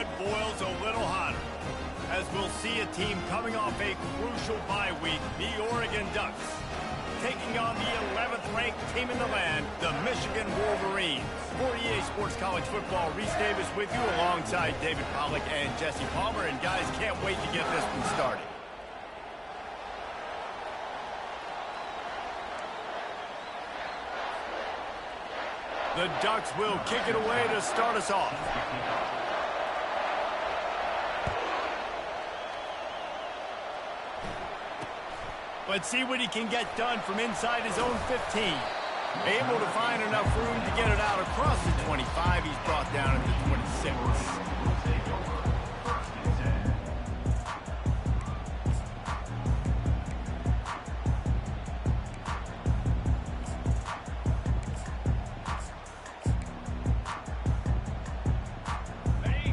it boils a little hotter, as we'll see a team coming off a crucial bye week, the Oregon Ducks, taking on the 11th-ranked team in the land, the Michigan Wolverines. For EA Sports College Football, Reese Davis with you alongside David Pollack and Jesse Palmer. And guys, can't wait to get this one started. The Ducks will kick it away to start us off. Let's see what he can get done from inside his own 15. Able to find enough room to get it out across the 25. He's brought down at the 26.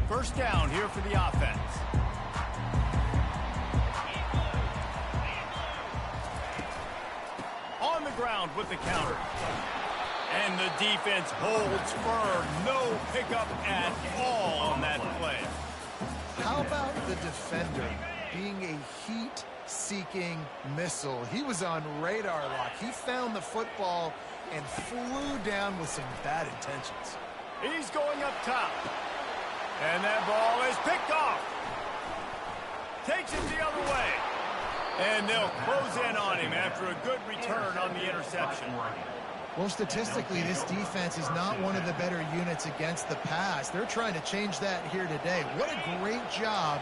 First down here for the offense. On the ground with the counter. And the defense holds firm. No pickup at all on that play. How about the defender being a heat-seeking missile? He was on radar lock. He found the football and flew down with some bad intentions. He's going up top. And that ball is picked off. Takes it the other way. And they'll close in on him after a good return on the interception. Well, statistically, this defense is not one of the better units against the pass. They're trying to change that here today. What a great job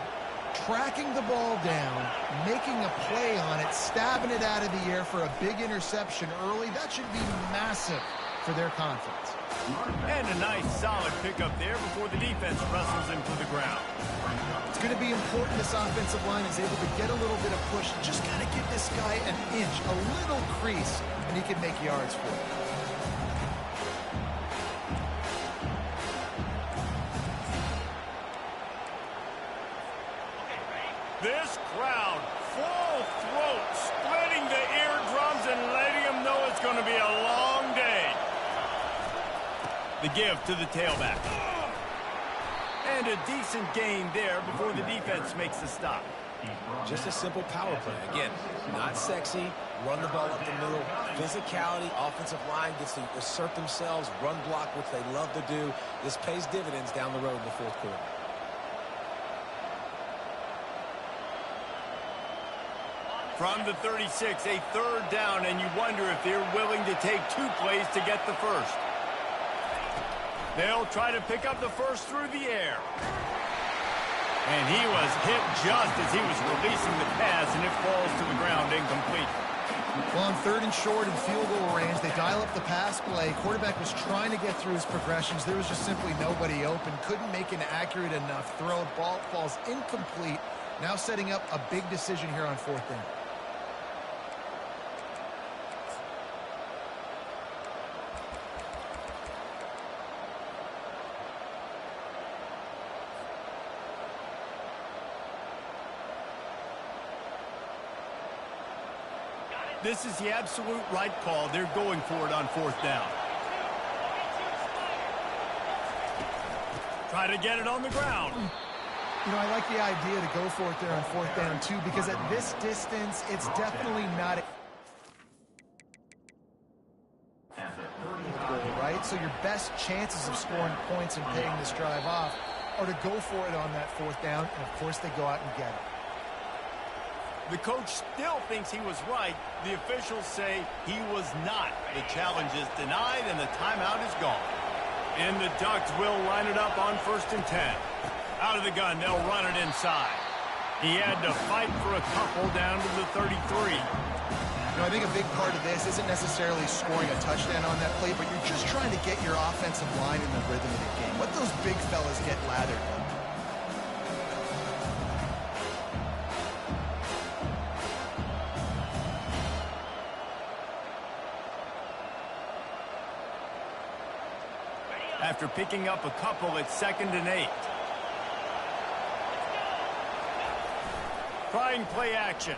tracking the ball down, making a play on it, stabbing it out of the air for a big interception early. That should be massive for their confidence. And a nice solid pickup there before the defense wrestles him to the ground. It's going to be important this offensive line is able to get a little bit of push. Just got to give this guy an inch, a little crease, and he can make yards for it. This crowd, full throat, splitting the eardrums and letting them know it's going to be a long day. The give to the tailback. And a decent gain there before the defense makes the stop. Just a simple power play. Again, not sexy, run the ball up the middle, physicality, offensive line gets to assert themselves, run block, which they love to do. This pays dividends down the road in the fourth quarter. From the 36, a third down, and you wonder if they're willing to take two plays to get the first. They'll try to pick up the first through the air. And he was hit just as he was releasing the pass, and it falls to the ground incomplete. Well, on third and short and field goal range, they dial up the pass play. Quarterback was trying to get through his progressions. There was just simply nobody open. Couldn't make an accurate enough throw. Ball falls incomplete. Now setting up a big decision here on fourth down. This is the absolute right call. They're going for it on fourth down. Try to get it on the ground. You know, I like the idea to go for it there on fourth down, too, because at this distance, it's definitely not a goal, right? So your best chances of scoring points and paying this drive off are to go for it on that fourth down, and, of course, they go out and get it. The coach still thinks he was right. The officials say he was not. The challenge is denied, and the timeout is gone. And the Ducks will line it up on 1st and 10. Out of the gun, they'll run it inside. He had to fight for a couple down to the 33. You know, I think a big part of this isn't necessarily scoring a touchdown on that play, but you're just trying to get your offensive line in the rhythm of the game. Let those big fellas get lathered. After picking up a couple, it's 2nd and 8. Trying play action.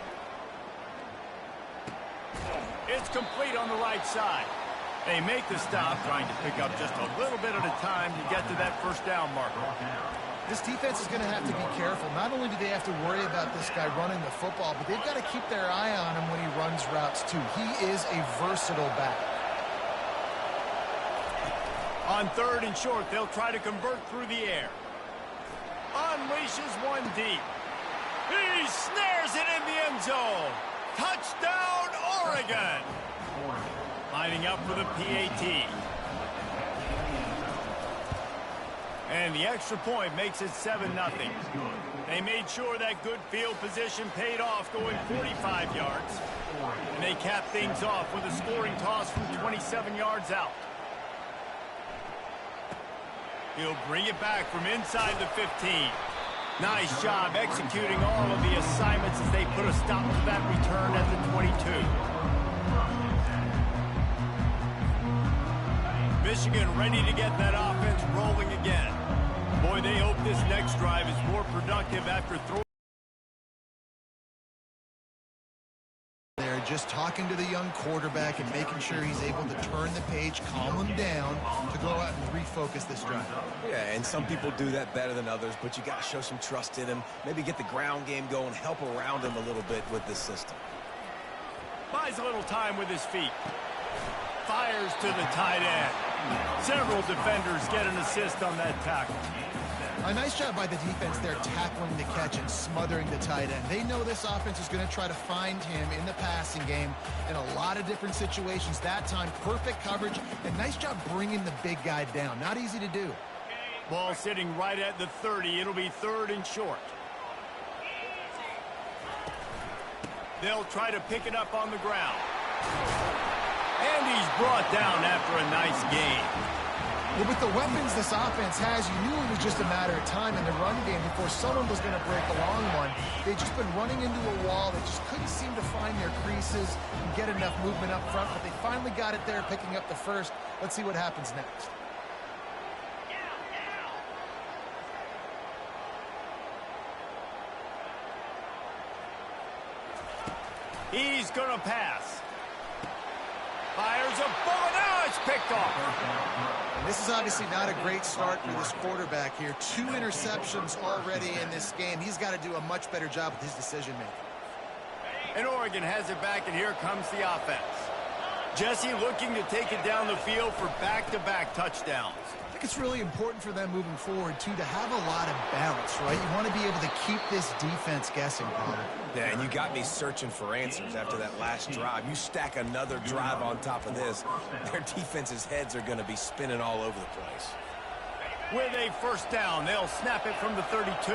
It's complete on the right side. They make the stop, trying to pick up just a little bit at a time to get to that first down marker. This defense is going to have to be careful. Not only do they have to worry about this guy running the football, but they've got to keep their eye on him when he runs routes too. He is a versatile back. On 3rd and short, they'll try to convert through the air. Unleashes one deep. He snares it in the end zone. Touchdown, Oregon. Lining up for the PAT. And the extra point makes it 7-0. They made sure that good field position paid off, going 45 yards. And they cap things off with a scoring toss from 27 yards out. He'll bring it back from inside the 15. Nice job executing all of the assignments as they put a stop to that return at the 22. Michigan ready to get that offense rolling again. Boy, they hope this next drive is more productive after throwing. They're just talking to the young quarterback and making sure he's able to turn the page, calm him down to go out and refocus this drive. Yeah, and some people do that better than others, but you got to show some trust in him. Maybe get the ground game going, help around him a little bit with this system. Buys a little time with his feet. Fires to the tight end. Several defenders get an assist on that tackle. A nice job by the defense there tackling the catch and smothering the tight end. They know this offense is going to try to find him in the passing game in a lot of different situations. That time, perfect coverage, and nice job bringing the big guy down. Not easy to do. Ball sitting right at the 30. It'll be 3rd and short. They'll try to pick it up on the ground. And he's brought down after a nice gain. Well, with the weapons this offense has, you knew it was just a matter of time in the run game before someone was going to break a long one. They've just been running into a wall. They just couldn't seem to find their creases and get enough movement up front, but they finally got it there, picking up the first. Let's see what happens next. He's going to pass. Fires a bullet. Now it's picked off. And this is obviously not a great start for this quarterback here. 2 interceptions already in this game. He's got to do a much better job with his decision-making. And Oregon has it back, and here comes the offense. Jesse looking to take it down the field for back-to-back touchdowns. I think it's really important for them moving forward, too, to have a lot of balance, right? You want to be able to keep this defense guessing, Paul. Yeah, and you got me searching for answers after that last drive. You stack another drive on top of this, their defense's heads are going to be spinning all over the place. With a first down, they'll snap it from the 32.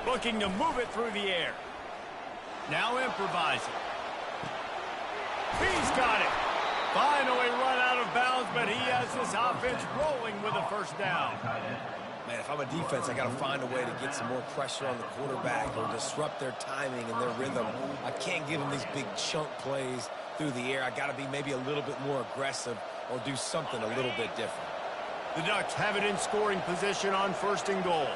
Looking to move it through the air. Now improvising. He's got it. Finally run out of bounds, but he has this offense rolling with a first down. Man, if I'm a defense, I got to find a way to get some more pressure on the quarterback or disrupt their timing and their rhythm. I can't give them these big chunk plays through the air. I got to be maybe a little bit more aggressive or do something a little bit different. The Ducks have it in scoring position on 1st and goal.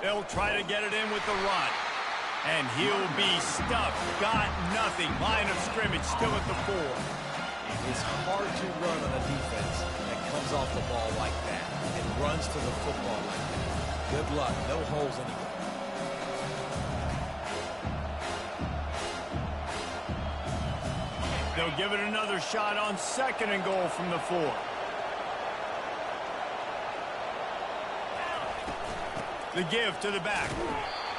They'll try to get it in with the run. And he'll be stuffed. Got nothing. Line of scrimmage still at the 4. It's hard to run on a defense that comes off the ball like that and runs to the football like that. Good luck. No holes anywhere. They'll give it another shot on 2nd and goal from the 4. The give to the back.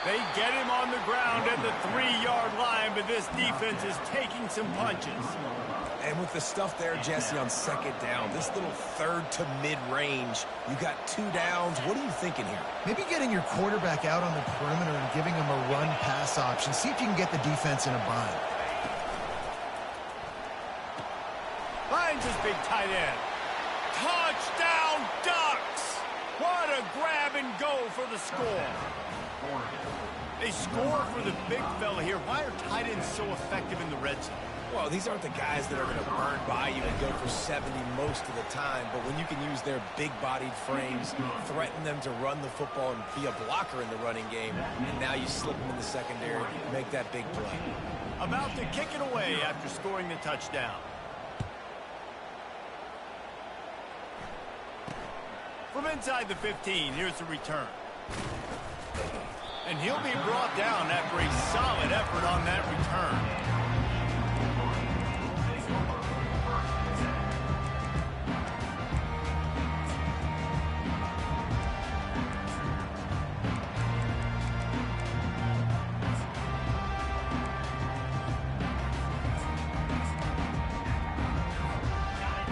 They get him on the ground at the 3-yard line, but this defense is taking some punches. And with the stuff there, Jesse, on 2nd down, this little 3rd to mid-range, you got 2 downs. What are you thinking here? Maybe getting your quarterback out on the perimeter and giving him a run-pass option. See if you can get the defense in a bind. Finds his big tight end. Touchdown, Ducks! What a grab and go for the score. They score for the big fella here. Why are tight Biden's so effective in the red zone? Well, these aren't the guys that are going to burn by you and go for 70 most of the time, but when you can use their big-bodied frames, threaten them to run the football and be a blocker in the running game, and now you slip them in the secondary, make that big play. About to kick it away after scoring the touchdown. From inside the 15, here's the return. And he'll be brought down after a solid effort on that return.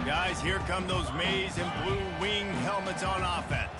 Guys, here come those maize and blue wing helmets on offense.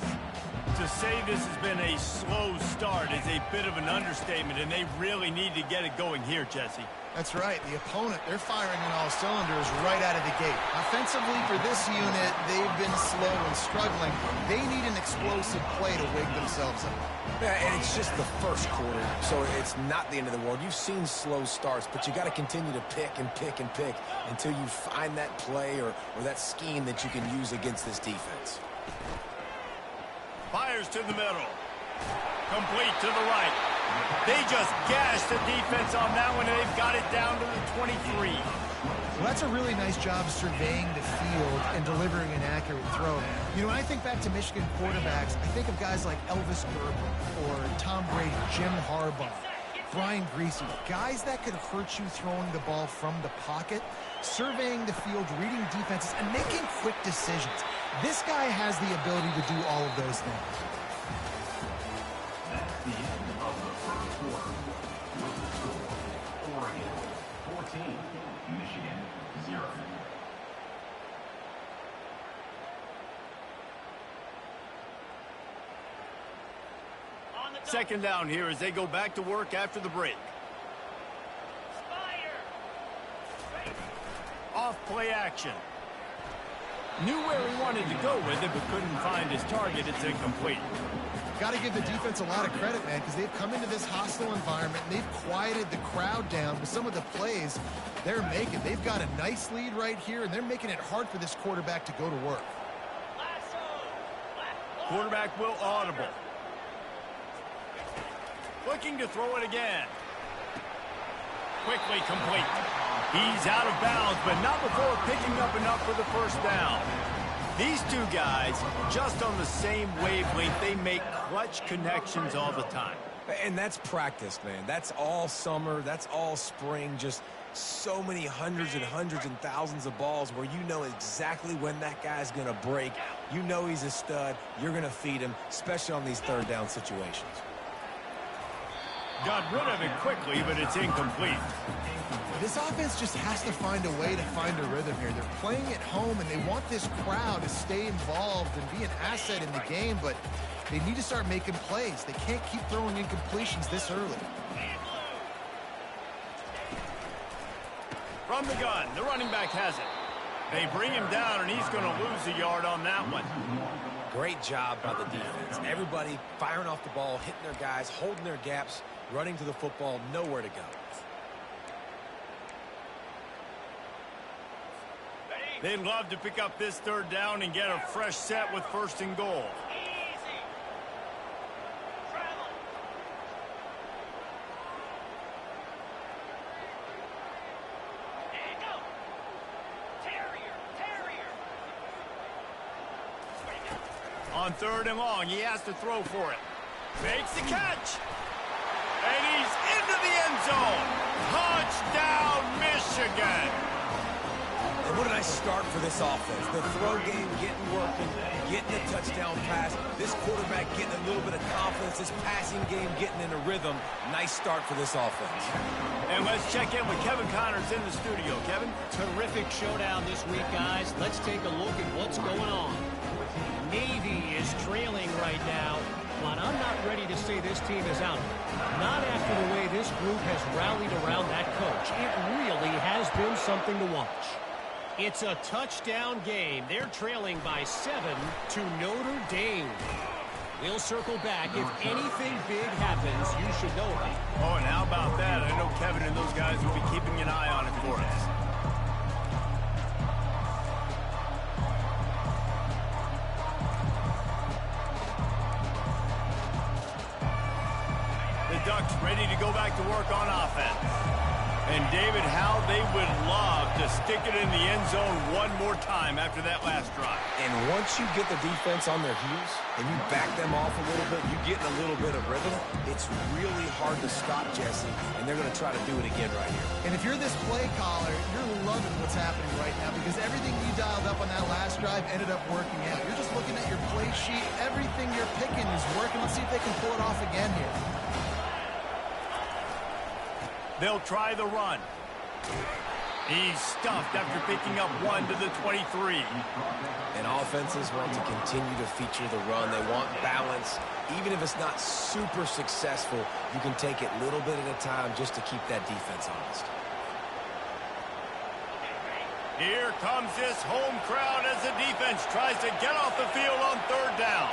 To say this has been a slow start is a bit of an understatement, and they really need to get it going here, Jesse. That's right. The opponent, they're firing on all cylinders right out of the gate. Offensively, for this unit, they've been slow and struggling. They need an explosive play to wake themselves up. Yeah, and it's just the first quarter, so it's not the end of the world. You've seen slow starts, but you got to continue to pick and pick and pick until you find that play or that scheme that you can use against this defense. Fires to the middle. Complete to the right. They just gashed the defense on that one, and they've got it down to the 23. Well, that's a really nice job surveying the field and delivering an accurate throw. You know, when I think back to Michigan quarterbacks, I think of guys like Elvis Gerber or Tom Brady, Jim Harbaugh, Brian Griese, guys that could hurt you throwing the ball from the pocket, surveying the field, reading defenses, and making quick decisions. This guy has the ability to do all of those things. That's the end of the first quarter. With the score, Oregon 14, Michigan 0. Second down here as they go back to work after the break. Off play action. Knew where he wanted to go with it, but couldn't find his target. It's incomplete. Got to give the defense a lot of credit, man, because they've come into this hostile environment, and they've quieted the crowd down with some of the plays they're making. They've got a nice lead right here, and they're making it hard for this quarterback to go to work. Quarterback will audible. Looking to throw it again. Quickly complete. He's out of bounds, but not before picking up enough for the first down. These two guys, just on the same wavelength, they make clutch connections all the time. And that's practice, man. That's all summer. That's all spring. Just so many hundreds and thousands of balls where you know exactly when that guy's going to break. You know he's a stud. You're going to feed him, especially on these third down situations. Got rid of it quickly, but it's incomplete. This offense just has to find a way to find a rhythm here. They're playing at home, and they want this crowd to stay involved and be an asset in the game, but they need to start making plays. They can't keep throwing incompletions this early. From the gun, the running back has it. They bring him down, and he's going to lose a yard on that one. Great job by the defense. Everybody firing off the ball, hitting their guys, holding their gaps, running to the football, nowhere to go. They'd love to pick up this third down and get a fresh set with first and goal. On third and long, he has to throw for it. Makes the catch. And he's into the end zone. Touchdown, Michigan. And what a nice start for this offense. The throw game getting working, getting a touchdown pass. This quarterback getting a little bit of confidence. This passing game getting in a rhythm. Nice start for this offense. And let's check in with Kevin Connors in the studio. Kevin? Terrific showdown this week, guys. Let's take a look at what's going on. Navy is trailing right now, but I'm not ready to say this team is out. Not after the way this group has rallied around that coach. It really has been something to watch. It's a touchdown game. They're trailing by 7 to Notre Dame. We'll circle back. If anything big happens, you should know about it. Oh, and how about that? I know Kevin and those guys Ducks ready to go back to work on offense. And, David, how they would love to stick it in the end zone one more time after that last drive. And once you get the defense on their heels and you back them off a little bit, you get in a little bit of rhythm, it's really hard to stop, Jesse, and they're going to try to do it again right here. And if you're this play caller, you're loving what's happening right now because everything you dialed up on that last drive ended up working out. You're just looking at your play sheet. Everything you're picking is working. Let's see if they can pull it off again here. They'll try the run. He's stuffed after picking up 1 to the 23. And offenses want to continue to feature the run. They want balance. Even if it's not super successful, you can take it little bit at a time just to keep that defense honest. Here comes this home crowd as the defense tries to get off the field on 3rd down.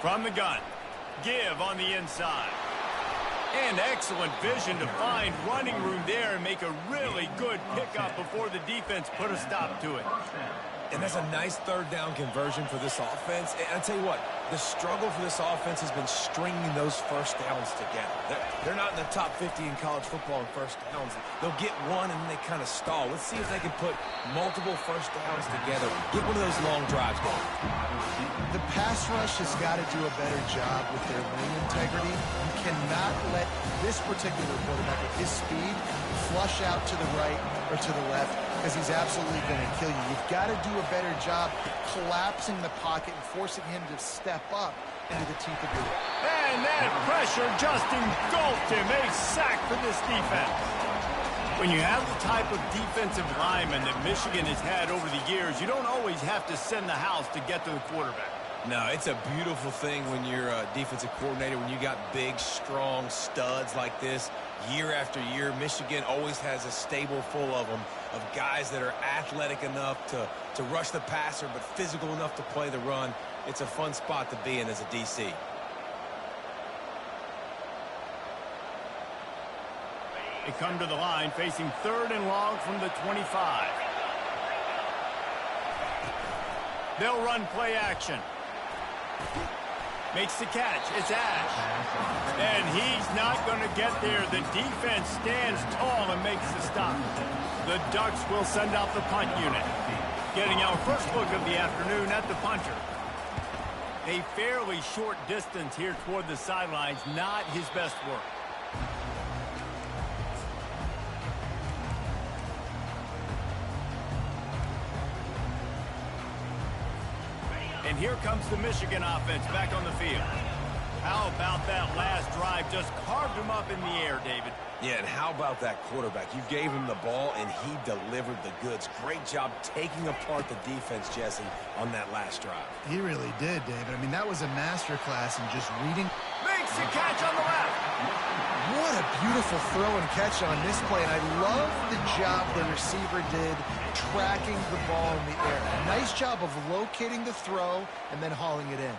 From the gun, Give on the inside. And excellent vision to find running room there and make a really good pickup before the defense put a stop to it. And that's a nice 3rd down conversion for this offense. And I'll tell you what, the struggle for this offense has been stringing those first downs together. They're not in the top 50 in college football in first downs. They'll get one and then they kind of stall. Let's see if they can put multiple first downs together. Get one of those long drives going. The pass rush has got to do a better job with their lane integrity. You cannot let this particular quarterback with his speed flush out to the right or to the left because he's absolutely going to kill you. You've got to do a better job collapsing the pocket and forcing him to step up into the teeth of your... And that pressure just engulfed him. A sack for this defense. When you have the type of defensive lineman that Michigan has had over the years, you don't always have to send the house to get to the quarterback. No, it's a beautiful thing when you're a defensive coordinator, when you got big, strong studs like this. Year after year, Michigan always has a stable full of them, of guys that are athletic enough to rush the passer, but physical enough to play the run. It's a fun spot to be in as a DC. They come to the line facing 3rd and long from the 25. They'll run play action. Makes the catch. It's Ash. And he's not going to get there. The defense stands tall and makes the stop. The Ducks will send out the punt unit. Getting our first look of the afternoon at the punter. A fairly short distance here toward the sidelines. Not his best work. And here comes the Michigan offense back on the field. How about that last drive? Just carved him up in the air, David. Yeah, and how about that quarterback? You gave him the ball, and he delivered the goods. Great job taking apart the defense, Jesse, on that last drive. He really did, David. I mean, that was a masterclass in just reading. Makes the catch on the left. What a beautiful throw and catch on this play. And I love the job the receiver did tracking the ball in the air. Nice job of locating the throw and then hauling it in.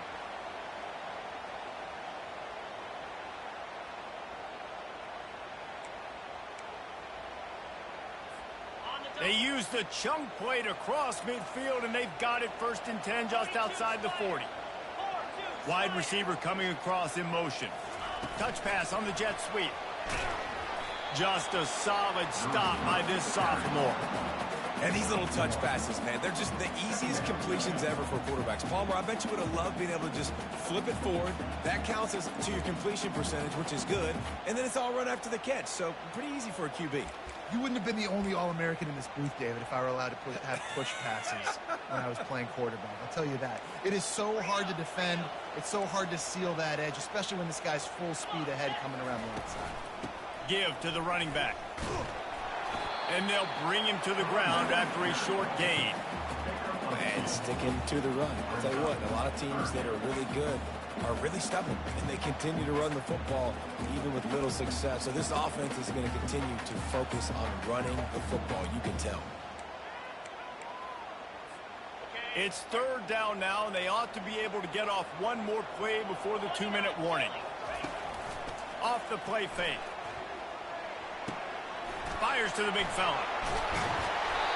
They use the chunk play to cross midfield, and they've got it 1st and 10 just outside the 40. Wide receiver coming across in motion. Touch pass on the jet sweep. Just a solid stop by this sophomore. And these little touch passes, man, they're just the easiest completions ever for quarterbacks. Palmer, I bet you would have loved being able to just flip it forward. That counts as to your completion percentage, which is good. And then it's all run after the catch, so pretty easy for a QB. You wouldn't have been the only All-American in this booth, David, if I were allowed to have push passes when I was playing quarterback. I'll tell you that. It is so hard to defend. It's so hard to seal that edge, especially when this guy's full speed ahead coming around the outside. Give to the running back. And they'll bring him to the ground after a short gain. And sticking to the run. I'll tell you what, a lot of teams that are really good are really stubborn, and they continue to run the football even with little success. So this offense is going to continue to focus on running the football, you can tell. It's 3rd down now, and they ought to be able to get off one more play before the 2-minute warning. Off the play fake. Fires to the big fella.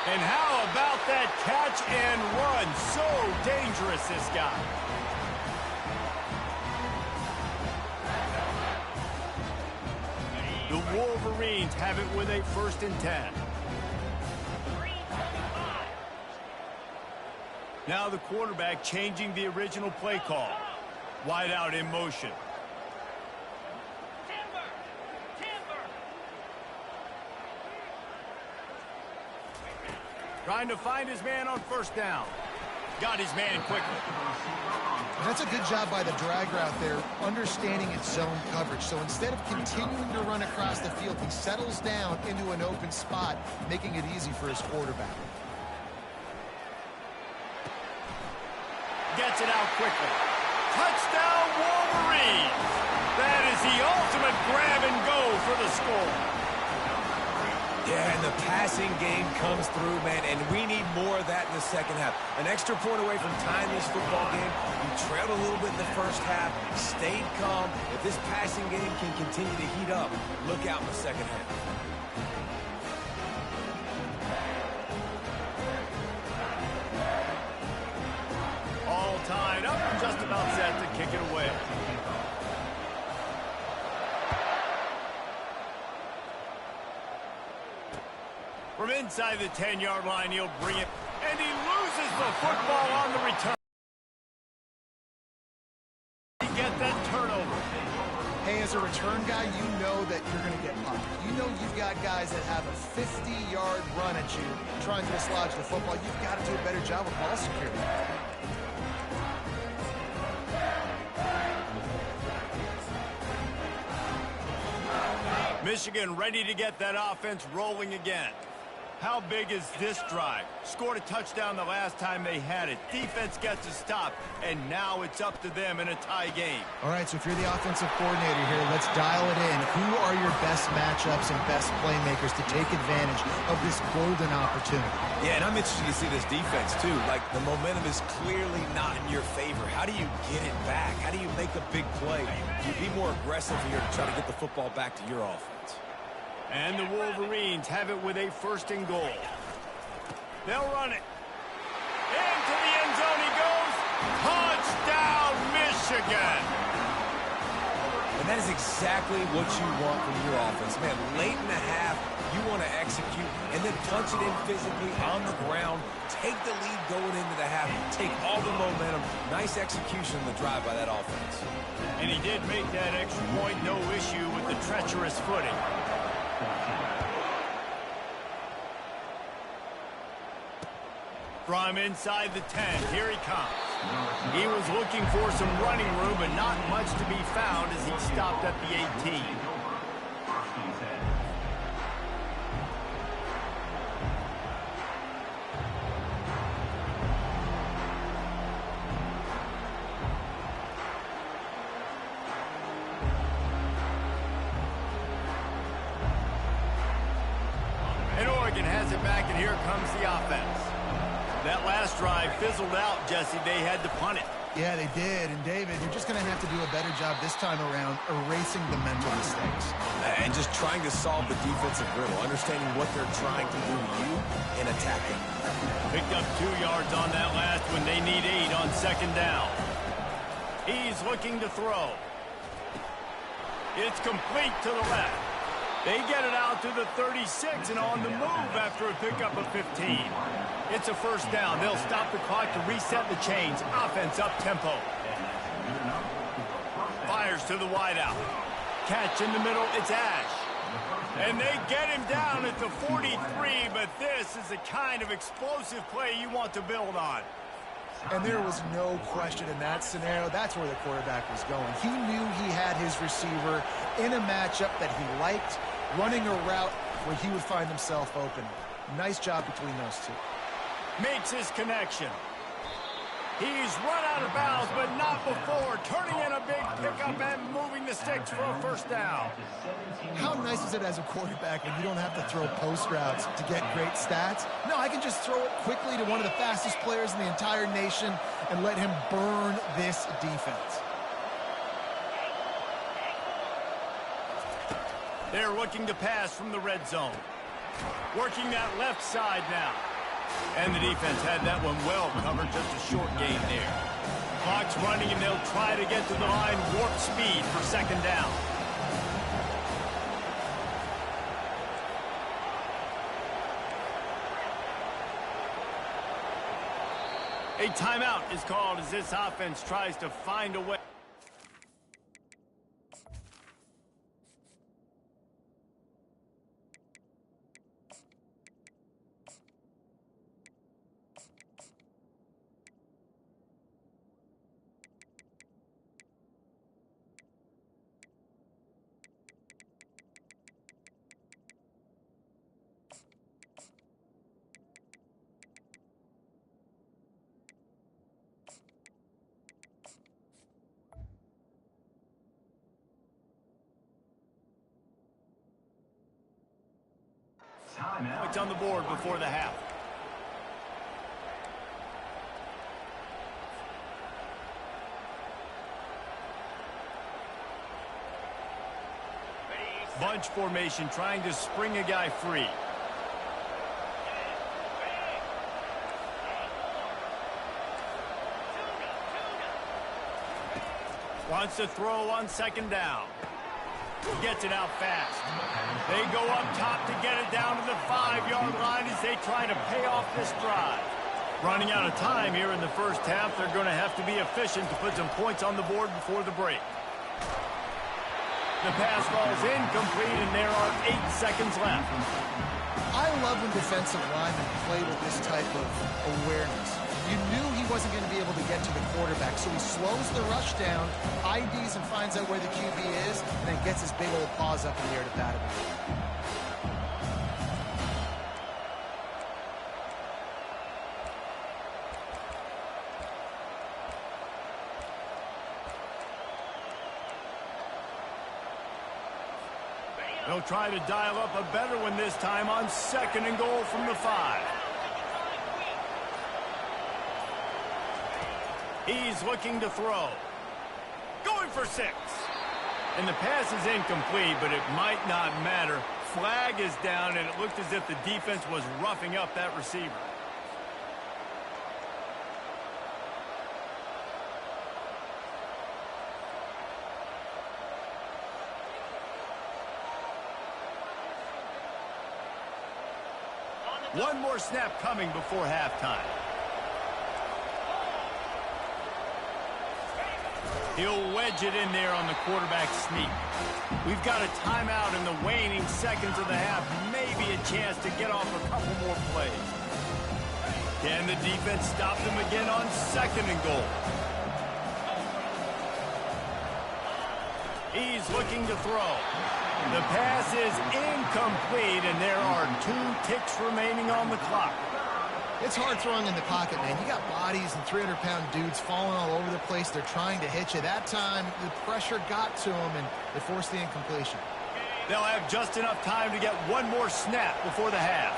And how about that catch and run? So dangerous, this guy. The Wolverines have it with a 1st and 10. Now the quarterback changing the original play call. Wide out in motion. Trying to find his man on 1st down. Got his man quickly. That's a good job by the drag route there, understanding its zone coverage. So instead of continuing to run across the field, he settles down into an open spot, making it easy for his quarterback. Gets it out quickly. Touchdown, Wolverines! That is the ultimate grab and go for the score. Yeah, and the passing game comes through, man, and we need more of that in the second half. An extra point away from tying this football game. You trailed a little bit in the first half, stayed calm. If this passing game can continue to heat up, look out in the second half. All tied up and just about set to kick it away. From inside the 10-yard line, he'll bring it, and he loses the football on the return. He gets that turnover. Hey, as a return guy, you know that you're going to get popped. You know you've got guys that have a 50-yard run at you trying to dislodge the football. You've got to do a better job with ball security. Michigan ready to get that offense rolling again. How big is this drive? Scored a touchdown the last time they had it. Defense gets a stop, and now it's up to them in a tie game. All right, so if you're the offensive coordinator here, let's dial it in. Who are your best matchups and best playmakers to take advantage of this golden opportunity? Yeah, and I'm interested to see this defense, too. Like, the momentum is clearly not in your favor. How do you get it back? How do you make a big play? You be more aggressive here to try to get the football back to your offense. And the Wolverines have it with a 1st and goal. They'll run it. Into the end zone he goes. Touchdown, Michigan. And that is exactly what you want from your offense. Man, late in the half, you want to execute and then punch it in physically on the ground. Take the lead going into the half. Take all the momentum. Nice execution in the drive by that offense. And he did make that extra point, no issue with the treacherous footing. From inside the 10, here he comes. He was looking for some running room, but not much to be found as he stopped at the 18. And Oregon has it back, and here comes the offense. That last drive fizzled out, Jesse. They had to punt it. Yeah, they did. And, David, you're just going to have to do a better job this time around erasing the mental mistakes. And just trying to solve the defensive riddle, understanding what they're trying to do to you and attacking. Picked up 2 yards on that last one. They need 8 on 2nd down. He's looking to throw. It's complete to the left. They get it out to the 36 and on the move after a pickup of 15. It's a 1st down. They'll stop the clock to reset the chains. Offense up tempo. Fires to the wideout. Catch in the middle. It's Ash. And they get him down at the 43, but this is the kind of explosive play you want to build on. And there was no question in that scenario. That's where the quarterback was going. He knew he had his receiver in a matchup that he liked, running a route where he would find himself open. Nice job between those two. Makes his connection. He's run out of bounds, but not before. Turning in a big pickup and moving the sticks for a 1st down. How nice is it as a quarterback when you don't have to throw post routes to get great stats? No, I can just throw it quickly to one of the fastest players in the entire nation and let him burn this defense. They're looking to pass from the red zone. Working that left side now. And the defense had that one well covered, just a short gain there. Clock's running, and they'll try to get to the line warp speed for second down. A timeout is called as this offense tries to find a way. Points on the board before the half. Bunch formation, trying to spring a guy free. Wants to throw on second down. Gets it out fast. They go up top to get it down to the 5-yard line as they try to pay off this drive. Running out of time here in the first half. They're going to have to be efficient to put some points on the board before the break. The pass falls incomplete, and there are 8 seconds left. I love when defensive linemen play with this type of awareness. You knew he wasn't going to be able to get to the quarterback, so he slows the rush down, IDs and finds out where the QB is, and then gets his big old paws up in the air to pat him. They'll try to dial up a better one this time on second and goal from the 5. He's looking to throw. Going for 6. And the pass is incomplete, but it might not matter. Flag is down, and it looked as if the defense was roughing up that receiver. One more snap coming before halftime. He'll wedge it in there on the quarterback sneak. We've got a timeout in the waning seconds of the half. Maybe a chance to get off a couple more plays. Can the defense stop them again on second and goal? He's looking to throw. The pass is incomplete, and there are 2 ticks remaining on the clock. It's hard throwing in the pocket, man. You got bodies and 300-pound dudes falling all over the place. They're trying to hit you. That time, the pressure got to them, and they forced the incompletion. They'll have just enough time to get one more snap before the half.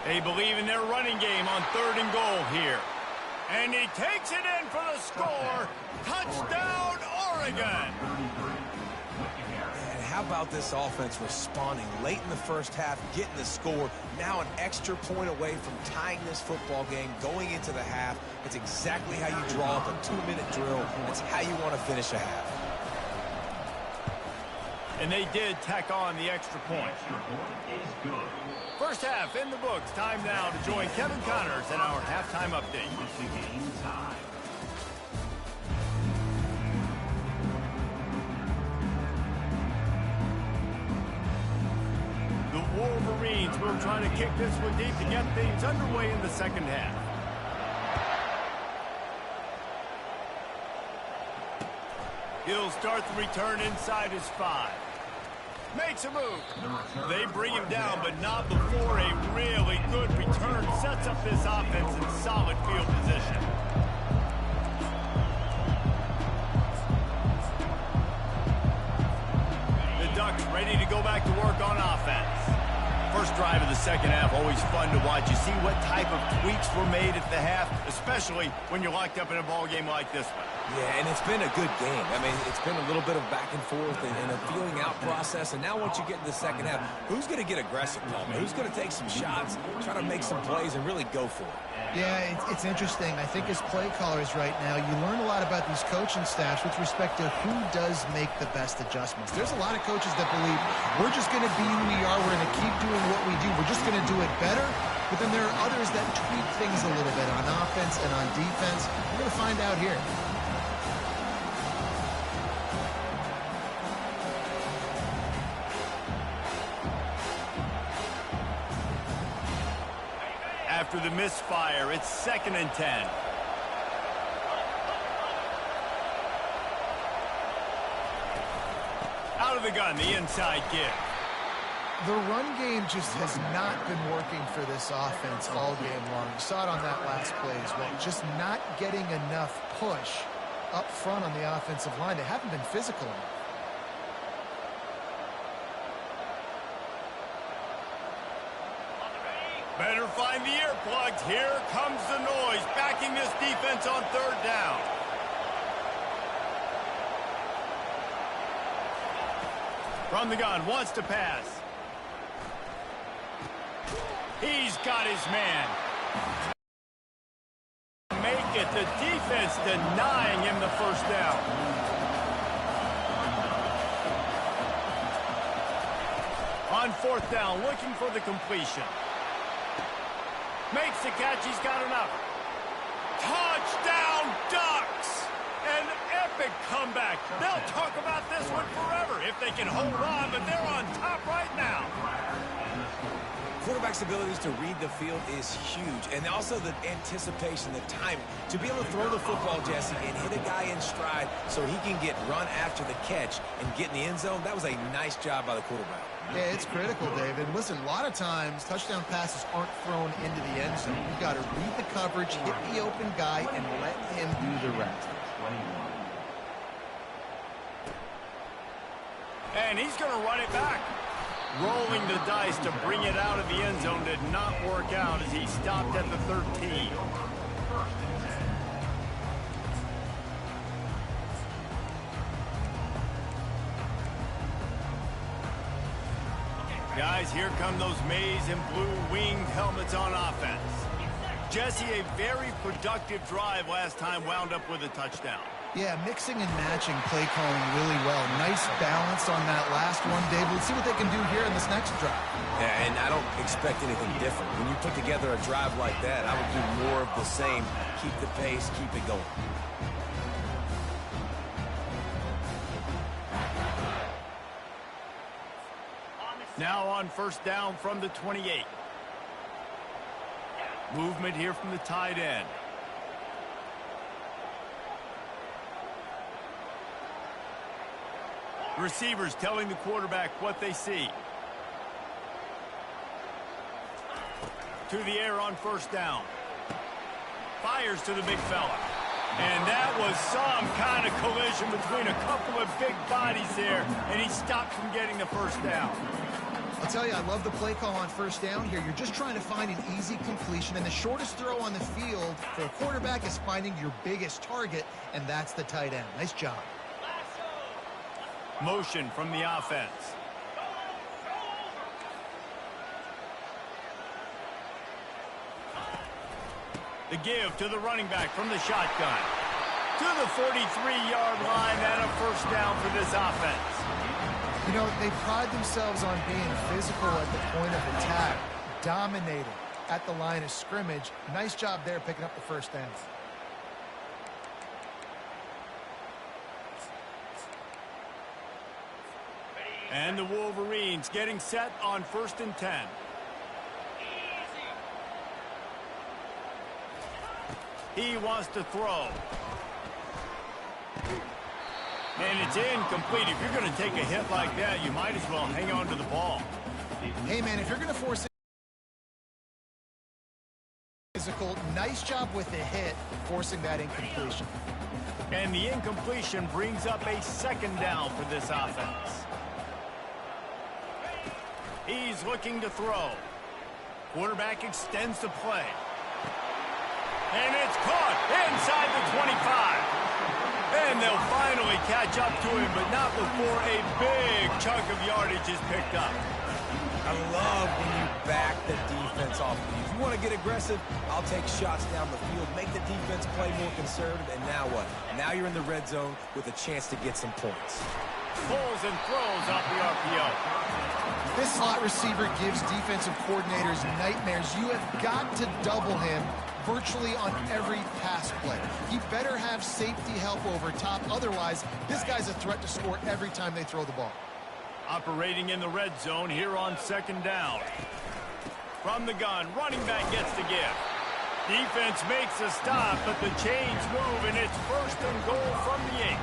They believe in their running game on third and goal here. And he takes it in for the score. Touchdown, Oregon! And how about this offense responding late in the first half, getting the score, now an extra point away from tying this football game going into the half. It's exactly how you draw up a 2-minute drill. It's how you want to finish a half. And they did tack on the extra point. First half in the books. Time now to join Kevin Connors in our halftime update. The Wolverines will try to kick this one deep to get things underway in the second half. He'll start the return inside his 5. Makes a move. They bring him down, but not before a really good return sets up this offense in solid field position. The Ducks ready to go back to work on offense. First drive of the second half, always fun to watch. You see what type of tweaks were made at the half, especially when you're locked up in a ball game like this one. Yeah, and it's been a good game. I mean, it's been a little bit of back and forth and a feeling out process. And now once you get in the second half, who's going to get aggressive, Coleman? Who's going to take some shots, try to make some plays, and really go for it? Yeah, it's interesting. I think as play callers right now, you learn a lot about these coaching staffs with respect to who does make the best adjustments. There's a lot of coaches that believe we're just going to be who we are. We're going to keep doing what we do. We're just going to do it better. But then there are others that tweak things a little bit on offense and on defense. We're going to find out here. After the misfire, it's 2nd and 10. Out of the gun, the inside give. The run game just has not been working for this offense all game long. You saw it on that last play as well. Just not getting enough push up front on the offensive line. They haven't been physical enough. Better find the earplugs. Here comes the noise, backing this defense on 3rd down. From the gun, wants to pass. He's got his man. Make it. The defense denying him the 1st down. On 4th down, looking for the completion. Makes the catch. He's got enough. Touchdown, Ducks! An epic comeback. They'll talk about this one forever if they can hold on, but they're on top right now. Quarterback's abilities to read the field is huge, and also the anticipation, the timing. To be able to throw the football, Jesse, and hit a guy in stride so he can get run after the catch and get in the end zone, that was a nice job by the quarterback. Yeah, it's critical, David. Listen, a lot of times touchdown passes aren't thrown into the end zone. You've got to read the coverage, hit the open guy, and let him do the rest. And he's going to run it back. Rolling the dice to bring it out of the end zone did not work out as he stopped at the 13. Guys, here come those maize and blue winged helmets on offense. Jesse, a very productive drive last time wound up with a touchdown. Yeah, mixing and matching play calling really well. Nice balance on that last one, David. Let's see what they can do here in this next drive. Yeah, and I don't expect anything different. When you put together a drive like that, I would do more of the same. Keep the pace, keep it going. Now on 1st down from the 28. Movement here from the tight end. Receivers telling the quarterback what they see. To the air on 1st down. Fires to the big fella. And that was some kind of collision between a couple of big bodies there, and he stopped from getting the 1st down. I'll tell you, I love the play call on 1st down here. You're just trying to find an easy completion, and the shortest throw on the field for a quarterback is finding your biggest target, and that's the tight end. Nice job. Motion from the offense. The give to the running back from the shotgun. To the 43-yard line and a 1st down for this offense. You know, they pride themselves on being physical at the point of attack, dominating at the line of scrimmage. Nice job there picking up the 1st down. And the Wolverines getting set on 1st and 10. He wants to throw. And it's incomplete. If you're going to take a hit like that, you might as well hang on to the ball. Hey, man, if you're going to force it physical, nice job with the hit, forcing that incompletion. And the incompletion brings up a 2nd down for this offense. He's looking to throw. Quarterback extends the play. And it's caught inside the 25. And they'll finally catch up to him, but not before a big chunk of yardage is picked up. I love when you back the defense off of you. If you want to get aggressive, I'll take shots down the field, make the defense play more conservative, and now what? Now you're in the red zone with a chance to get some points. Pulls and throws off the RPO. This slot receiver gives defensive coordinators nightmares. You have got to double him virtually on every pass play. He better have safety help over top. Otherwise, this guy's a threat to score every time they throw the ball. Operating in the red zone here on second down. From the gun, running back gets the give. Defense makes a stop, but the chains move, and it's first and goal from the 8.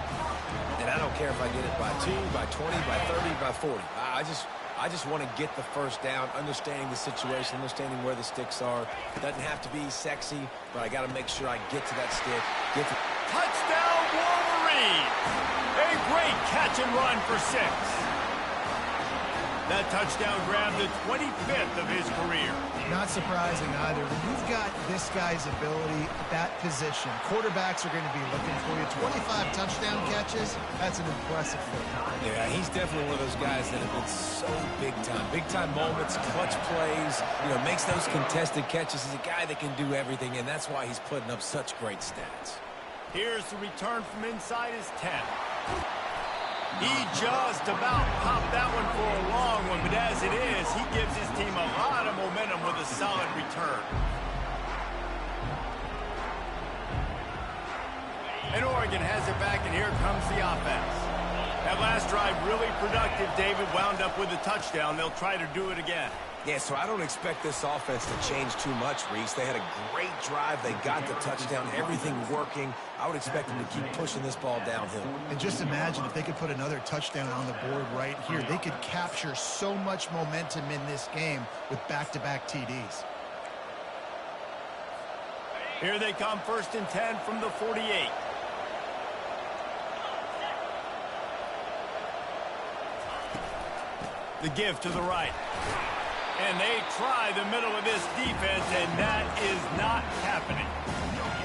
And I don't care if I get it by 2, by 20, by 30, by 40. I just want to get the first down, understanding the situation, understanding where the sticks are. It doesn't have to be sexy, but I got to make sure I get to that stick. Touchdown, Wolverine! A great catch and run for 6. That touchdown grabbed the 25th of his career. Not surprising either. When you've got this guy's ability at that position, quarterbacks are going to be looking for you. 25 touchdown catches, that's an impressive thing. Yeah, he's definitely one of those guys that have been so big time. Big time moments, clutch plays, makes those contested catches. He's a guy that can do everything, and that's why he's putting up such great stats. Here's the return from inside his 10. He just about popped that one for a long one, but as it is, he gives his team a lot of momentum with a solid return. And Oregon has it back, and here comes the offense. That last drive really productive. David wound up with a touchdown. They'll try to do it again. Yeah, so I don't expect this offense to change too much, Reese. They had a great drive. They got the touchdown, everything working. I would expect them to keep pushing this ball downhill. And just imagine if they could put another touchdown on the board right here. They could capture so much momentum in this game with back-to-back TDs. Here they come, first and 10 from the 48. The give to the right. And they try the middle of this defense, and that is not happening.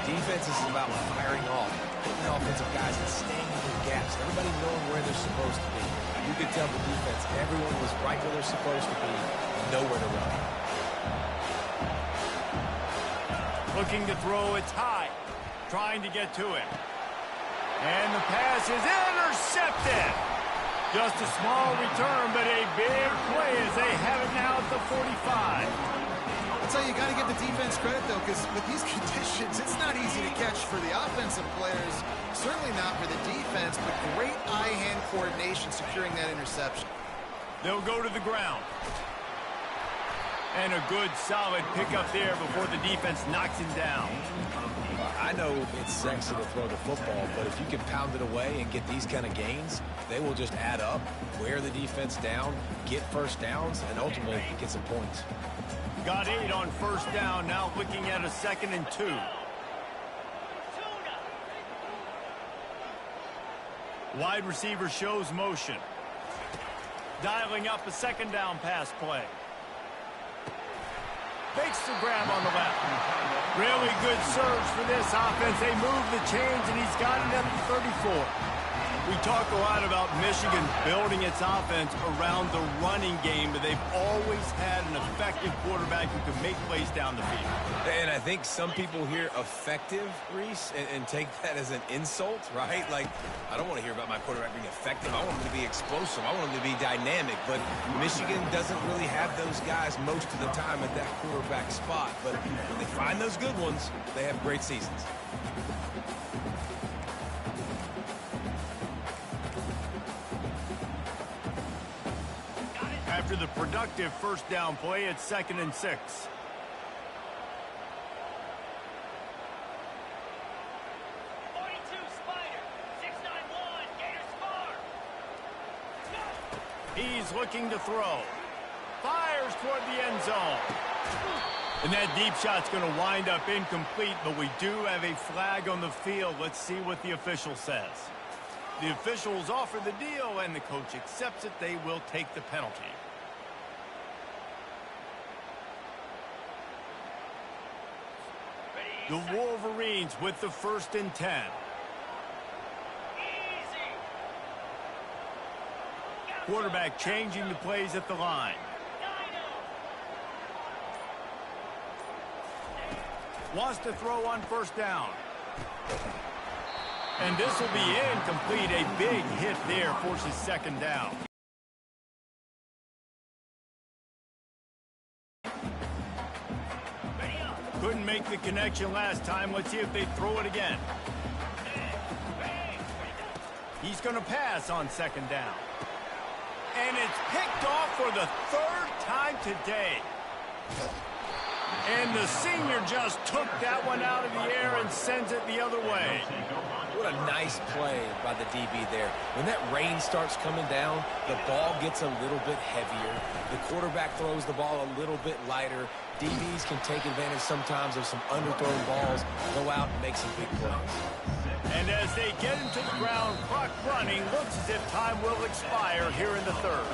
Defense is about firing off, hitting offensive guys and staying in their gaps. Everybody knowing where they're supposed to be. You could tell the defense, everyone was right where they're supposed to be, nowhere to run. Looking to throw, it's high. Trying to get to it. And the pass is intercepted. Just a small return, but a big play as they have it now at the 45. I'll tell you, you got to give the defense credit, though, because with these conditions, it's not easy to catch for the offensive players. Certainly not for the defense, but great eye-hand coordination securing that interception. They'll go to the ground. And a good, solid pickup there before the defense knocks him down. I know it's sexy to throw the football, but if you can pound it away and get these kind of gains, they will just add up, wear the defense down, get first downs, and ultimately get some points. Got 8 on first down, now looking at a 2nd and 2. Wide receiver shows motion. Dialing up a 2nd down pass play. Makes the grab on the left. Really good surge for this offense. They move the chains, and he's got it at the 34. We talk a lot about Michigan building its offense around the running game, but they've always had an effective quarterback who can make plays down the field. And I think some people hear effective, Reese, and take that as an insult, right? Like, I don't want to hear about my quarterback being effective. I want him to be explosive. I want him to be dynamic. But Michigan doesn't really have those guys most of the time at that quarterback spot. But when they find those good ones, they have great seasons. After the productive first down play, it's 2nd and 6. He's looking to throw. Fires toward the end zone. And that deep shot's going to wind up incomplete, but we do have a flag on the field. Let's see what the official says. The officials offer the deal, and the coach accepts it. They will take the penalty. The Wolverines with the 1st and 10. Quarterback changing the plays at the line. Wants to throw on first down. And this will be incomplete. A big hit there forces second down. Couldn't make the connection last time. Let's see if they throw it again. He's going to pass on second down. And it's picked off for the third time today. And the senior just took that one out of the air and sends it the other way. What a nice play by the DB there. When that rain starts coming down, the ball gets a little bit heavier. The quarterback throws the ball a little bit lighter. DBs can take advantage sometimes of some underthrown balls, go out and make some big plays. And as they get into the ground, clock running, looks as if time will expire here in the third.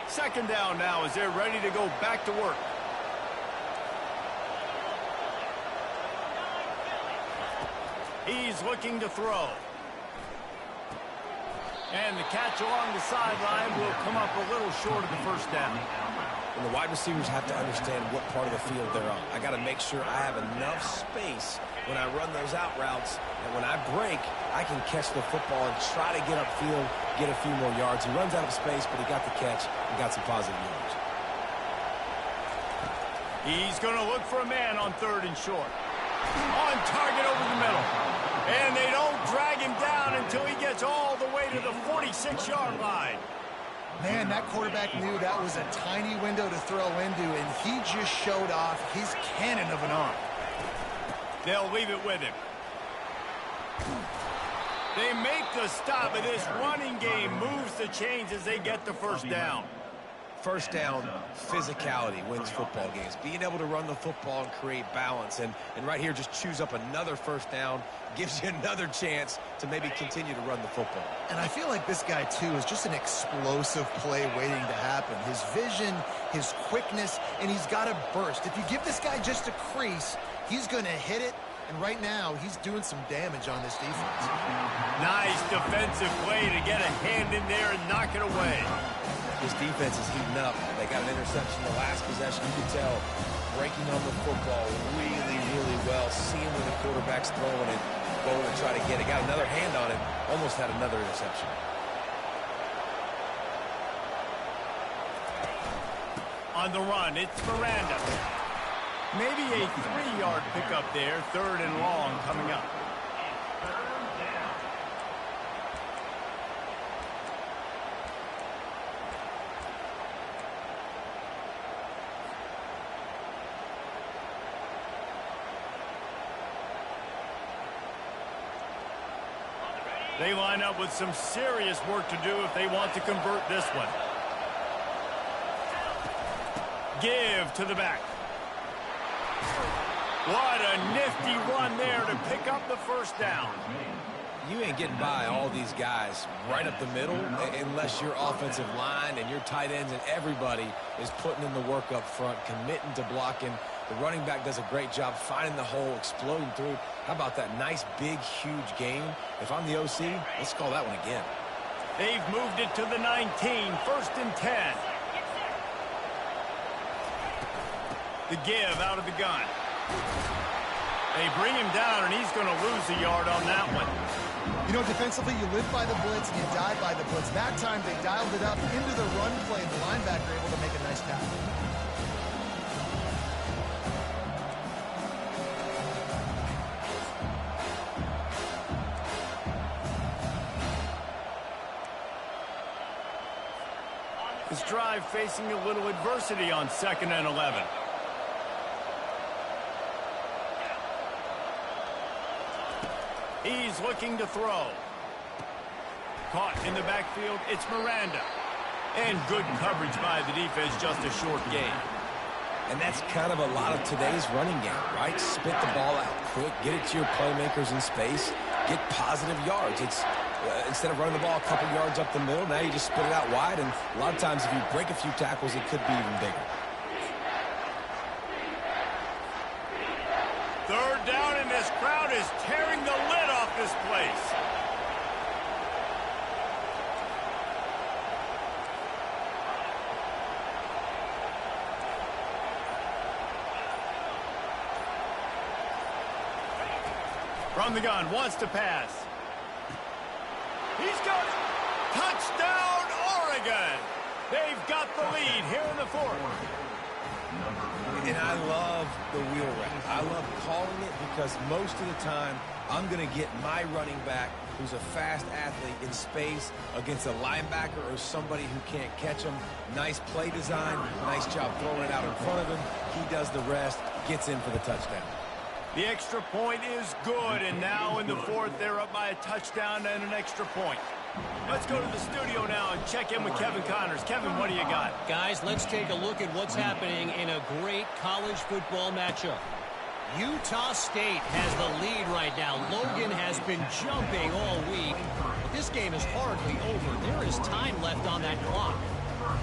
Second down now as they're ready to go back to work. He's looking to throw. And the catch along the sideline will come up a little short of the first down. And the wide receivers have to understand what part of the field they're on. I got to make sure I have enough space when I run those out routes, and when I break, I can catch the football and try to get upfield, get a few more yards. He runs out of space, but he got the catch and got some positive yards. He's going to look for a man on third and short. On target over the middle. And they don't drag him down until he gets all the way to the 46-yard line. Man, that quarterback knew that was a tiny window to throw into, and he just showed off his cannon of an arm. They'll leave it with him. They make the stop, but this running game moves the chains as they get the first down. First down, physicality wins football games. Being able to run the football and create balance. And right here, just choose up another first down, gives you another chance to maybe continue to run the football. And I feel like this guy, too, is just an explosive play waiting to happen. His vision, his quickness, and he's got a burst. If you give this guy just a crease, he's going to hit it. And right now, he's doing some damage on this defense. Nice defensive play to get a hand in there and knock it away. This defense is heating up. They got an interception the last possession. You can tell breaking on the football really, really well. Seeing where the quarterback's throwing it, going to try to get it. Got another hand on it. Almost had another interception. On the run, it's Miranda. Maybe a 3-yard pickup there. Third and long coming up. They line up with some serious work to do if they want to convert this one. Give to the back. What a nifty run there to pick up the first down. You ain't getting by all these guys right up the middle unless your offensive line and your tight ends and everybody is putting in the work up front, committing to blocking. The running back does a great job finding the hole, exploding through. How about that nice, big, huge gain? If I'm the OC, let's call that one again. They've moved it to the 19, first and 10. The give out of the gun. They bring him down, and he's going to lose a yard on that one. You know, defensively, you live by the blitz and you die by the blitz. That time, they dialed it up into the run play, and the linebacker able to make a nice tackle. This drive facing a little adversity on 2nd and 11. He's looking to throw. Caught in the backfield, it's Miranda. And good coverage by the defense, just a short gain. And that's kind of a lot of today's running game, right? Spit the ball out quick, get it to your playmakers in space, get positive yards. It's Instead of running the ball a couple yards up the middle, now you just spit it out wide, and a lot of times if you break a few tackles, it could be even bigger. Third down, and this crowd is tearing the lid off this place. From the gun, wants to pass. He's got it. Touchdown, Oregon. They've got the lead here in the fourth. And I love the wheel route. I love calling it because most of the time I'm going to get my running back, who's a fast athlete, in space against a linebacker or somebody who can't catch him. Nice play design. Nice job throwing it out in front of him. He does the rest, gets in for the touchdown. The extra point is good, and now in the fourth, they're up by a touchdown and an extra point. Let's go to the studio now and check in with Kevin Connors. Kevin, what do you got? Guys, let's take a look at what's happening in a great college football matchup. Utah State has the lead right now. Logan has been jumping all week, but this game is hardly over. There is time left on that clock.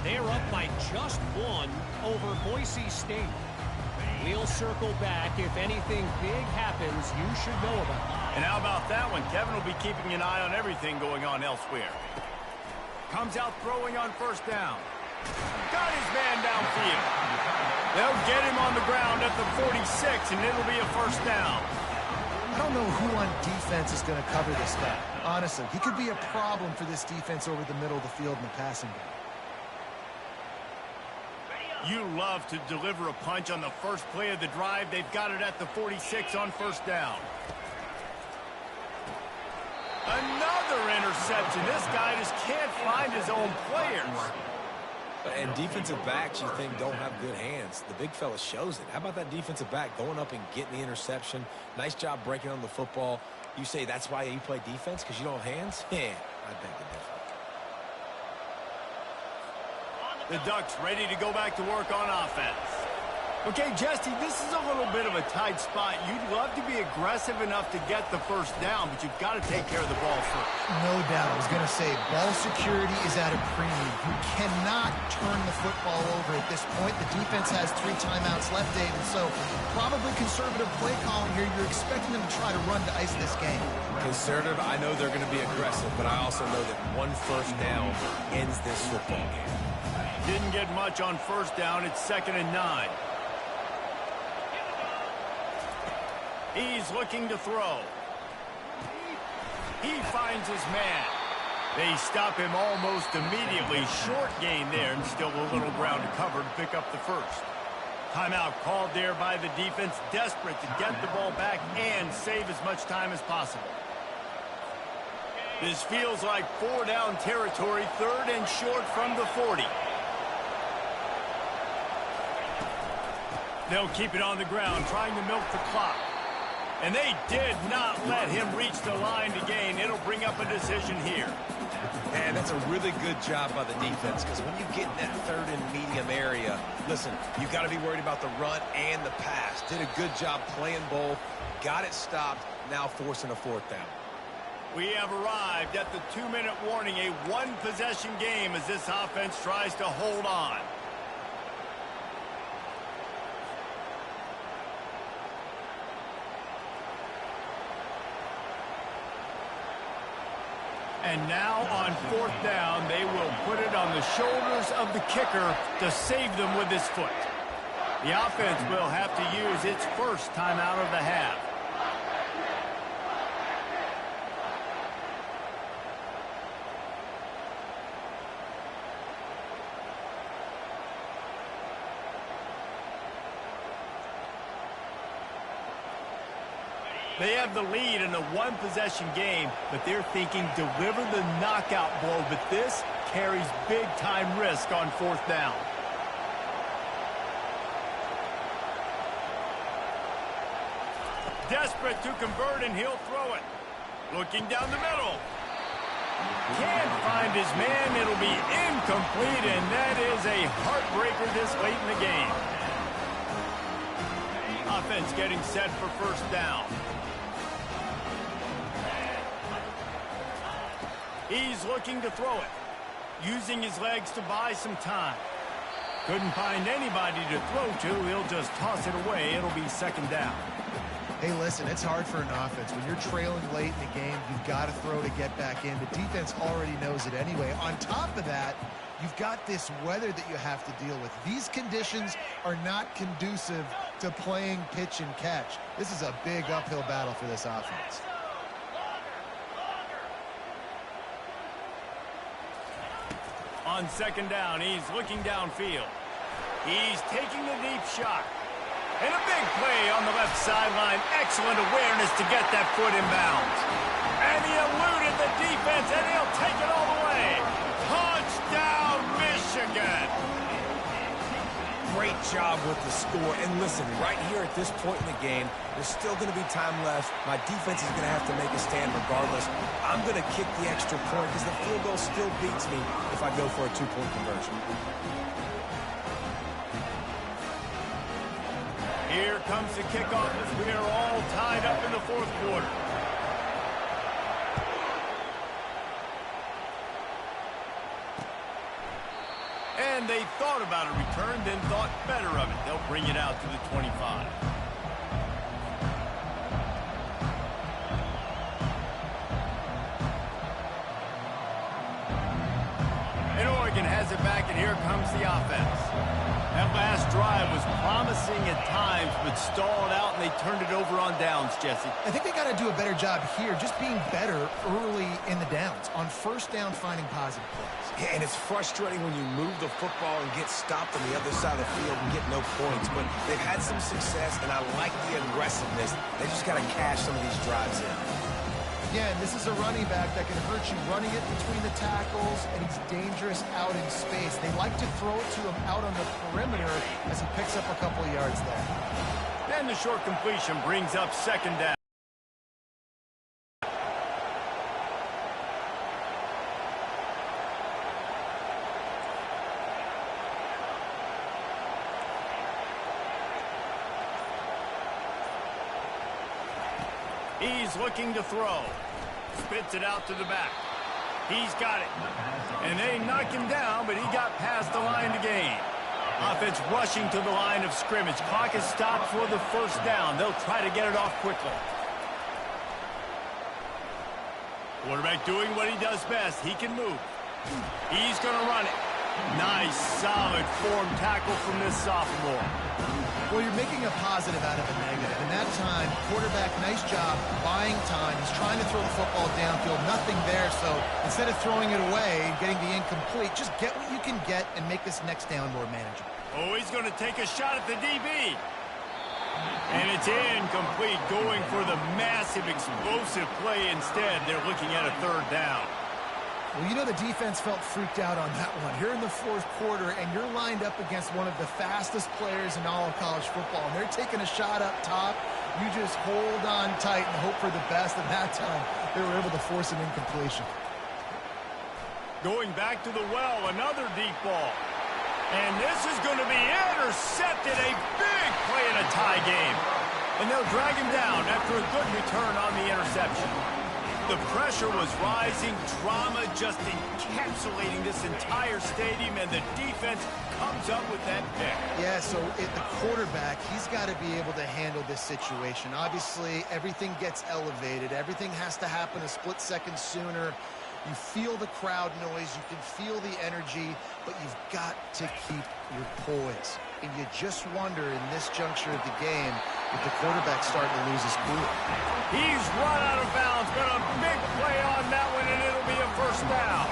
They're up by just one over Boise State. We'll circle back. If anything big happens, you should know about it. And how about that one? Kevin will be keeping an eye on everything going on elsewhere. Comes out throwing on first down. Got his man downfield. They'll get him on the ground at the 46, and it'll be a first down. I don't know who on defense is going to cover this guy. Honestly, he could be a problem for this defense over the middle of the field in the passing game. You love to deliver a punch on the first play of the drive. They've got it at the 46 on first down. Another interception. This guy just can't find his own players. And defensive backs, you think, don't have good hands. The big fella shows it. How about that defensive back going up and getting the interception? Nice job breaking on the football. You say that's why you play defense, because you don't have hands? Yeah, I beg the difference. The Ducks ready to go back to work on offense. Okay, Jesse, this is a little bit of a tight spot. You'd love to be aggressive enough to get the first down, but you've got to take care of the ball first. No doubt. I was going to say, ball security is at a premium. You cannot turn the football over at this point. The defense has 3 timeouts left, David, so probably conservative play calling here. You're expecting them to try to run to ice this game. Conservative, I know they're going to be aggressive, but I also know that one first down ends this football game. Didn't get much on first down. It's 2nd and 9. He's looking to throw. He finds his man. They stop him almost immediately. Short gain there, and still a little ground to cover to pick up the first. Timeout called there by the defense, desperate to get the ball back and save as much time as possible. This feels like 4-down territory, 3rd and short from the 40. They'll keep it on the ground, trying to milk the clock. And they did not let him reach the line to gain. It'll bring up a decision here. And that's a really good job by the defense, because when you get in that 3rd and medium area, listen, you've got to be worried about the run and the pass. Did a good job playing both, got it stopped, now forcing a 4th down. We have arrived at the 2-minute warning, a 1-possession game as this offense tries to hold on. And now on 4th down, they will put it on the shoulders of the kicker to save them with his foot. The offense will have to use its first timeout of the half. They have the lead in a 1-possession game, but they're thinking deliver the knockout blow, but this carries big-time risk on 4th down. Desperate to convert, and he'll throw it. Looking down the middle. Can't find his man. It'll be incomplete, and that is a heartbreaker this late in the game. Offense getting set for 1st down. He's looking to throw it, using his legs to buy some time. Couldn't find anybody to throw to. He'll just toss it away. It'll be second down. Hey, listen, it's hard for an offense. When you're trailing late in the game, you've got to throw to get back in. The defense already knows it anyway. On top of that, you've got this weather that you have to deal with. These conditions are not conducive to playing pitch and catch. This is a big uphill battle for this offense. On second down, he's looking downfield. He's taking the deep shot. And a big play on the left sideline. Excellent awareness to get that foot in bounds. And he eluded the defense, and he'll take it all the way. Touchdown, Michigan! Great job with the score. And listen, right here at this point in the game, there's still going to be time left. My defense is going to have to make a stand regardless. I'm going to kick the extra point because the field goal still beats me if I go for a two-point conversion. Here comes the kickoff as we are all tied up in the fourth quarter. And they thought about a return, then thought better of it. They'll bring it out to the 25. And Oregon has it back, and here comes the offense. That last drive was promising at times, but stalled out, and they turned it over on downs, Jesse. I think they got to do a better job here, just being better early in the downs. On first down, finding positive plays. Yeah, and it's frustrating when you move the football and get stopped on the other side of the field and get no points. But they've had some success, and I like the aggressiveness. They just got to cash some of these drives in. Again, this is a running back that can hurt you running it between the tackles, and he's dangerous out in space. They like to throw it to him out on the perimeter as he picks up a couple of yards there. And the short completion brings up second down. He's looking to throw. Spits it out to the back. He's got it. And they knock him down, but he got past the line to gain. Offense rushing to the line of scrimmage. Clock is stopped for the first down. They'll try to get it off quickly. Quarterback doing what he does best. He can move. He's going to run it. Nice, solid form tackle from this sophomore. Well, you're making a positive out of a negative. And that time, quarterback, nice job buying time. He's trying to throw the football downfield. Nothing there. So instead of throwing it away and getting the incomplete, just get what you can get and make this next down more manageable. Oh, he's going to take a shot at the DB. And it's incomplete, going for the massive explosive play instead. They're looking at a third down. Well, you know the defense felt freaked out on that one. You're in the fourth quarter, and you're lined up against one of the fastest players in all of college football, and they're taking a shot up top. You just hold on tight and hope for the best, and that time they were able to force an incompletion. Going back to the well, another deep ball. And this is going to be intercepted, a big play in a tie game. And they'll drag him down after a good return on the interception. The pressure was rising, drama just encapsulating this entire stadium, and the defense comes up with that pick. Yeah, so the quarterback, he's got to be able to handle this situation. Obviously, everything gets elevated. Everything has to happen a split second sooner. You feel the crowd noise, you can feel the energy, but you've got to keep your poise. And you just wonder in this juncture of the game if the quarterback's starting to lose his cool. He's run out of bounds, but a big play on that one, and it'll be a first down.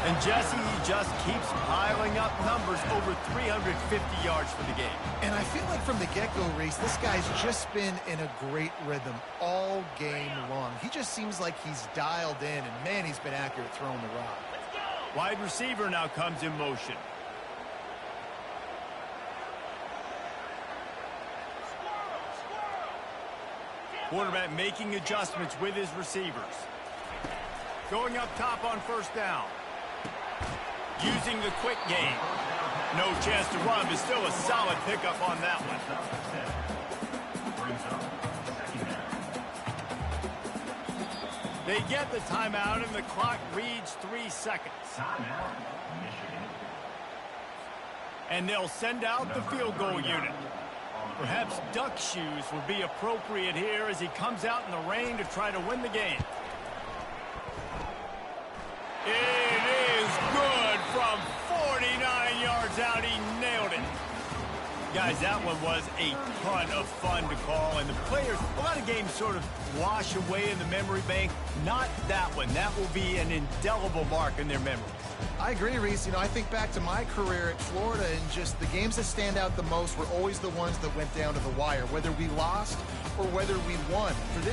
And Jesse, he just keeps piling up numbers, over 350 yards for the game. And I feel like from the get-go, Reese, this guy's just been in a great rhythm all game long. He just seems like he's dialed in, and man, he's been accurate throwing the rock. Wide receiver now comes in motion. Quarterback making adjustments with his receivers. Going up top on first down. Using the quick game. No chance to run, but still a solid pickup on that one. They get the timeout, and the clock reads 3 seconds. Timeout, Michigan. And they'll send out the field goal unit. Perhaps duck shoes would be appropriate here as he comes out in the rain to try to win the game. It is good from 49 yards out. He nailed it. Guys, that one was a ton of fun to call, and the players, a lot of games sort of wash away in the memory bank. Not that one. That will be an indelible mark in their memories. I agree, Reese. You know, I think back to my career at Florida, and just the games that stand out the most were always the ones that went down to the wire, whether we lost or whether we won. For this